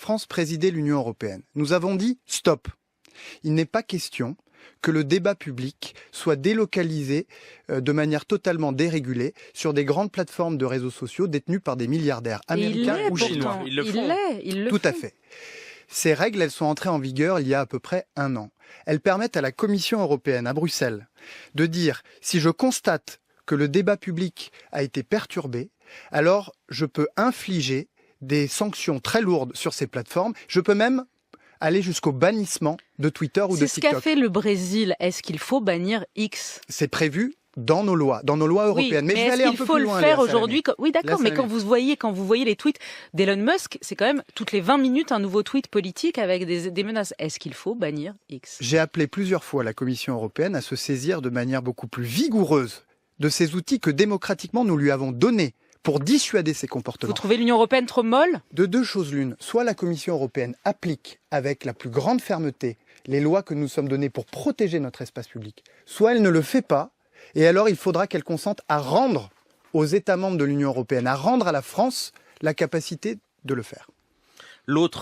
France présidait l'Union européenne, nous avons dit « stop ». Il n'est pas question que le débat public soit délocalisé de manière totalement dérégulée sur des grandes plateformes de réseaux sociaux détenues par des milliardaires américains ou chinois. Ils le font. Tout à fait. Ces règles, elles sont entrées en vigueur il y a à peu près 1 an. Elles permettent à la Commission européenne, à Bruxelles, de dire si je constate que le débat public a été perturbé, alors je peux infliger des sanctions très lourdes sur ces plateformes. Je peux même aller jusqu'au bannissement de Twitter ou de TikTok. C'est ce qu'a fait le Brésil. Est-ce qu'il faut bannir X ? C'est prévu dans nos lois européennes. Oui, mais est-ce qu'il faut le faire aujourd'hui ? Oui, d'accord, mais quand vous voyez les tweets d'Elon Musk, c'est quand même toutes les 20 minutes un nouveau tweet politique avec des menaces. Est-ce qu'il faut bannir X ? J'ai appelé plusieurs fois la Commission européenne à se saisir de manière beaucoup plus vigoureuse de ces outils que démocratiquement nous lui avons donnés pour dissuader ces comportements. Vous trouvez l'Union européenne trop molle ? De 2 choses l'une. Soit la Commission européenne applique avec la plus grande fermeté les lois que nous sommes données pour protéger notre espace public, soit elle ne le fait pas, et alors il faudra qu'elle consente à rendre aux États membres de l'Union européenne, à rendre à la France la capacité de le faire. L'autre